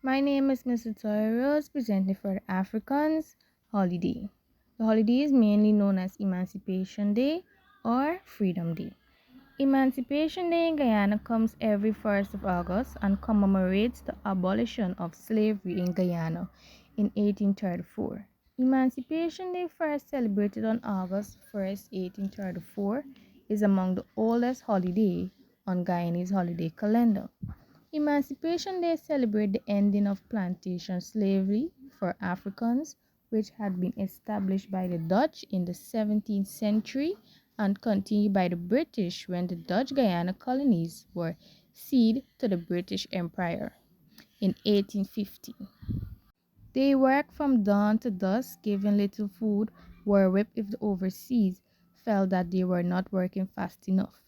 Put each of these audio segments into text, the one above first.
My name is Mr. Toy Rose, presenting for the Africans holiday. The holiday is mainly known as Emancipation Day or Freedom Day. Emancipation Day in Guyana comes every 1st of August and commemorates the abolition of slavery in Guyana in 1834. Emancipation Day, first celebrated on August 1st, 1834, is among the oldest holidays on Guyanese holiday calendar. Emancipation Day celebrates the ending of plantation slavery for Africans, which had been established by the Dutch in the 17th century and continued by the British when the Dutch Guiana colonies were ceded to the British Empire in 1850. They worked from dawn to dusk, giving little food, were whipped if the overseas felt that they were not working fast enough.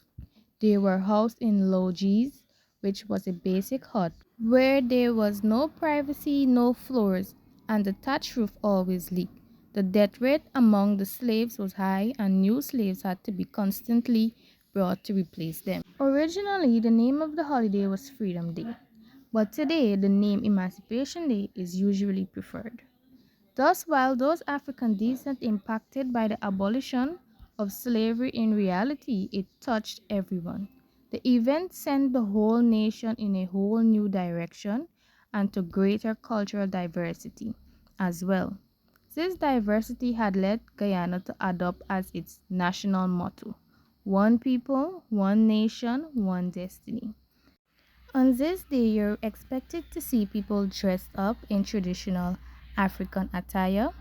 They were housed in lodges, which was a basic hut where there was no privacy, no floors, and the thatch roof always leaked. The death rate among the slaves was high, and new slaves had to be constantly brought to replace them. Originally, the name of the holiday was Freedom Day, but today the name Emancipation Day is usually preferred. Thus, while those African descent impacted by the abolition of slavery, in reality it touched everyone. The event sent the whole nation in a whole new direction and to greater cultural diversity as well. This diversity had led Guyana to adopt as its national motto: one people, one nation, one destiny. On this day, you're expected to see people dressed up in traditional African attire,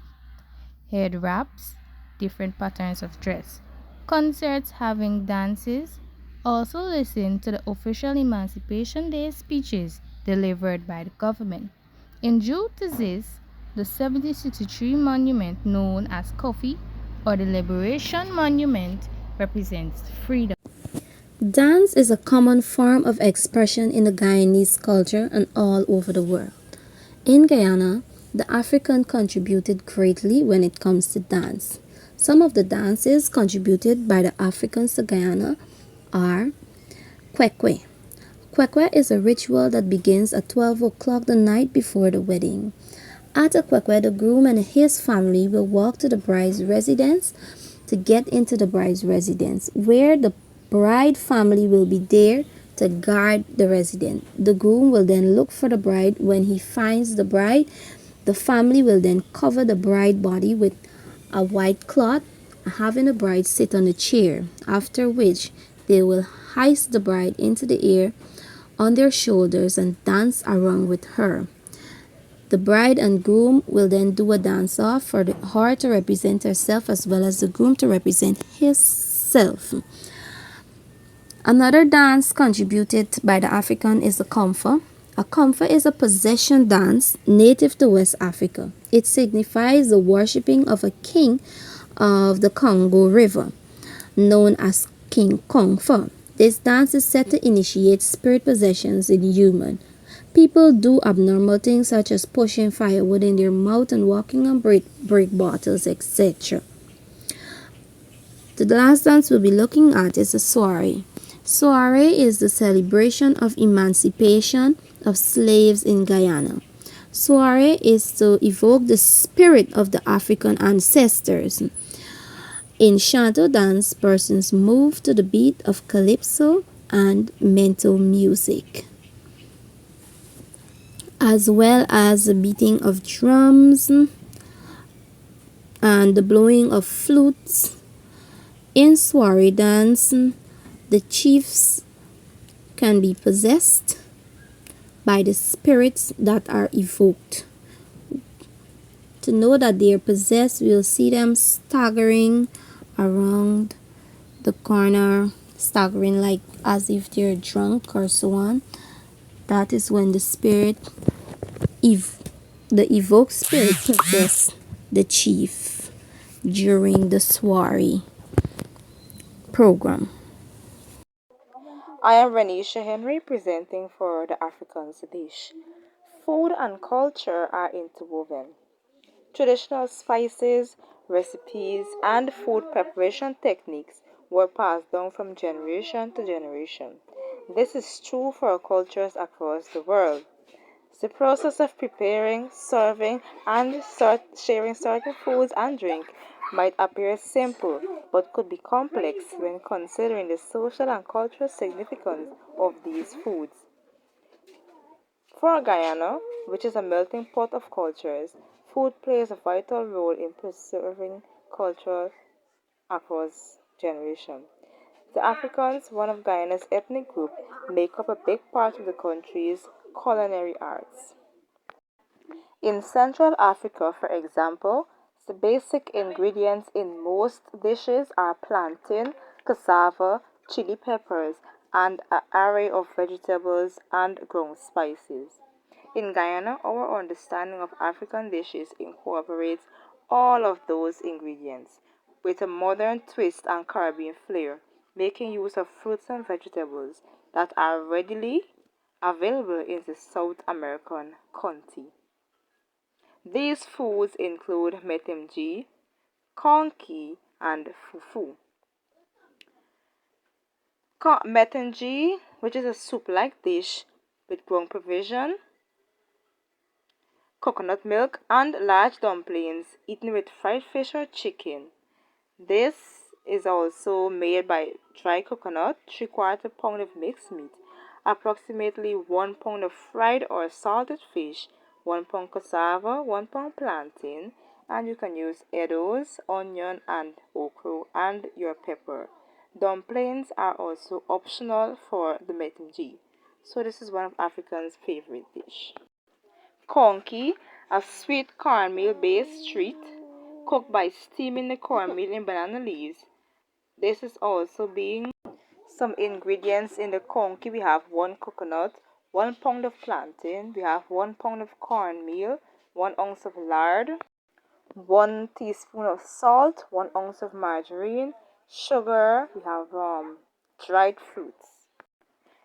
head wraps, different patterns of dress, concerts having dances. Also, listen to the official Emancipation Day speeches delivered by the government. In due to this, the 1763 monument known as Kofi or the Liberation Monument represents freedom. Dance is a common form of expression in the Guyanese culture and all over the world. In Guyana, the African contributed greatly when it comes to dance. Some of the dances contributed by the Africans to Guyana are Kwekwe. Kwekwe is a ritual that begins at 12 o'clock the night before the wedding. At a Kwekwe, the groom and his family will walk to the bride's residence to get into the bride's residence, where the bride family will be there to guard the residence. The groom will then look for the bride. When he finds the bride, the family will then cover the bride body with a white cloth, having the bride sit on a chair, after which they will hoist the bride into the air on their shoulders and dance around with her. The bride and groom will then do a dance off for her to represent herself as well as the groom to represent himself. Another dance contributed by the African is the Komfa. A Komfa is a possession dance native to West Africa. It signifies the worshipping of a king of the Congo River, known as King Komfa. This dance is said to initiate spirit possessions in human. People do abnormal things such as pushing firewood in their mouth and walking on brick bottles, etc. The last dance we'll be looking at is the soiree. Soiree is the celebration of emancipation of slaves in Guyana. Soiree is to evoke the spirit of the African ancestors. In Shanto dance, persons move to the beat of calypso and mento music, as well as the beating of drums and the blowing of flutes. In soiree dance, the chiefs can be possessed by the spirits that are evoked. To know that they are possessed, we'll see them staggering around the corner, staggering like as if they're drunk or so on. That is when the evoked spirit possess the chief during the soiree program. I am Renisha Henry presenting for the Africans Dish. Food and culture are interwoven. Traditional spices, recipes, and food preparation techniques were passed down from generation to generation. This is true for cultures across the world. The process of preparing, serving, and sharing certain foods and drink might appear simple but could be complex when considering the social and cultural significance of these foods. For Guyana, which is a melting pot of cultures, food plays a vital role in preserving culture across generations. The Africans, one of Guyana's ethnic group, make up a big part of the country's culinary arts. In Central Africa, for example, the basic ingredients in most dishes are plantain, cassava, chili peppers, and an array of vegetables and ground spices. In Guyana, our understanding of African dishes incorporates all of those ingredients with a modern twist and Caribbean flair, making use of fruits and vegetables that are readily available in the South American continent. These foods include metemji, konki, and fufu. Metemji, which is a soup-like dish with ground provision, coconut milk, and large dumplings eaten with fried fish or chicken. This is also made by dry coconut, 3/4 pound of mixed meat, approximately 1 pound of fried or salted fish, 1 pound cassava, 1 pound plantain, and you can use edos, onion, and okra, and your pepper. Dumplings are also optional for the metinji. So this is one of Africans' favorite dish. Konki, a sweet cornmeal based treat cooked by steaming the cornmeal in banana leaves. This is also being some ingredients in the konki. We have 1 coconut, 1 pound of plantain, we have 1 pound of cornmeal, 1 ounce of lard, 1 teaspoon of salt, 1 ounce of margarine, sugar, we have dried fruits,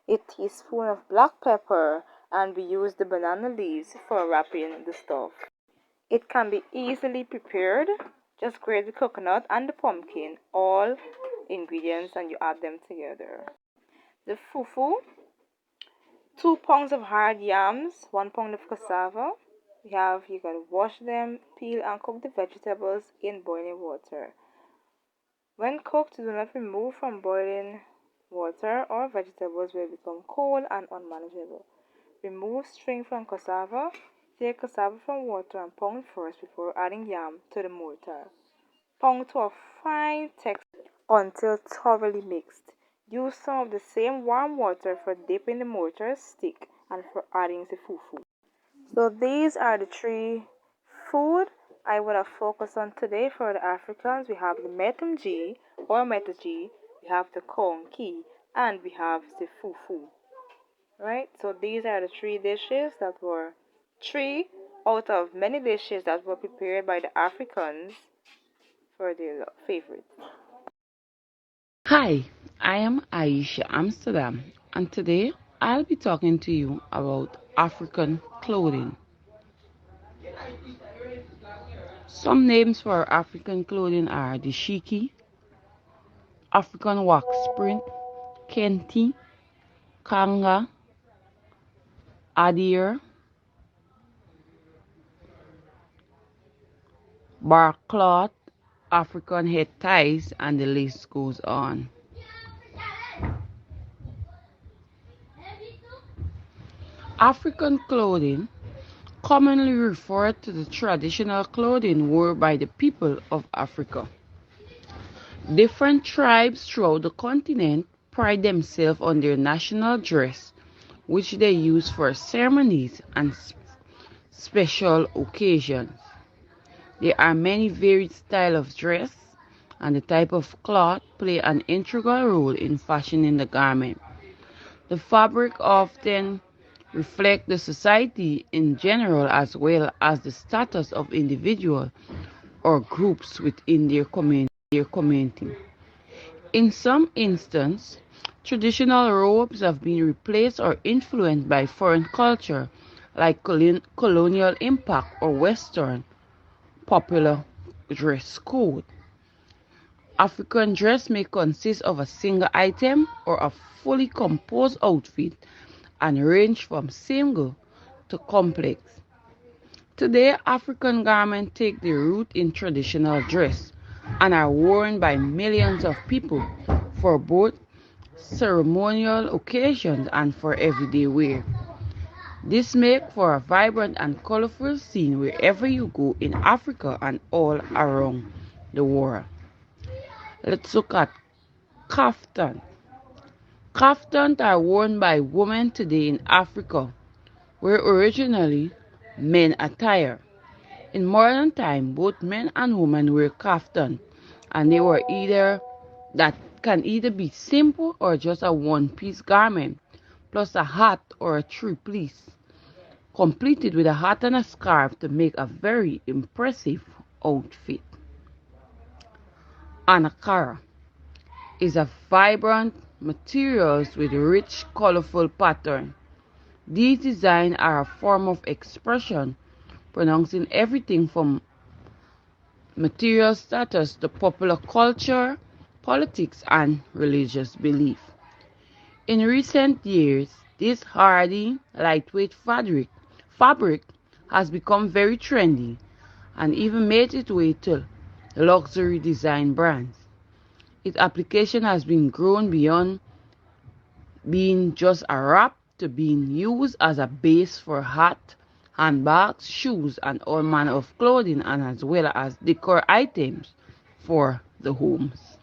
a teaspoon of black pepper, and we use the banana leaves for wrapping the stuff. It can be easily prepared. Just grate the coconut and the pumpkin, all ingredients, and you add them together. The fufu, 2 pounds of hard yams, 1 pound of cassava. You can wash them, peel, and cook the vegetables in boiling water. When cooked, do not remove from boiling water or vegetables will become cold and unmanageable. Remove string from cassava. Take cassava from water and pound first before adding yam to the mortar. Pound to a fine texture until thoroughly mixed. Use some of the same warm water for dipping the mortar stick and for adding the fufu. So these are the three food I would have focused on today for the Africans. We have the metumji or metaji, we have the konki, and we have the fufu. Right? So these are the three dishes that were three out of many dishes that were prepared by the Africans for their favorite. Hi, I am Aisha Amsterdam, and today I'll be talking to you about African clothing. Some names for African clothing are the shiki, African wax print, kenti, kanga, adir, bark cloth, African head ties, and the list goes on. African clothing commonly referred to the traditional clothing worn by the people of Africa. Different tribes throughout the continent pride themselves on their national dress, which they use for ceremonies and special occasions. There are many varied styles of dress, and the type of cloth play an integral role in fashioning the garment. The fabric often reflects the society in general as well as the status of individuals or groups within their community. In some instances, traditional robes have been replaced or influenced by foreign culture like colonial impact or Western popular dress code. African dress may consist of a single item or a fully composed outfit and range from single to complex. Today, African garments take the root in traditional dress and are worn by millions of people for both ceremonial occasions and for everyday wear. This makes for a vibrant and colorful scene wherever you go in Africa and all around the world. Let's look at kaftan. Kaftans are worn by women today in Africa, were originally men attire. In modern time, both men and women wear kaftan, and they were either that can either be simple or just a one-piece garment, plus a hat or a three-piece, completed with a hat and a scarf to make a very impressive outfit. Ankara is a vibrant materials with rich, colorful pattern. These designs are a form of expression, pronouncing everything from material status to popular culture, politics, and religious belief. In recent years, this hardy, lightweight fabric has become very trendy and even made its way to luxury design brands. Its application has been grown beyond being just a wrap to being used as a base for hat, handbags, shoes, and all manner of clothing, and as well as decor items for the homes.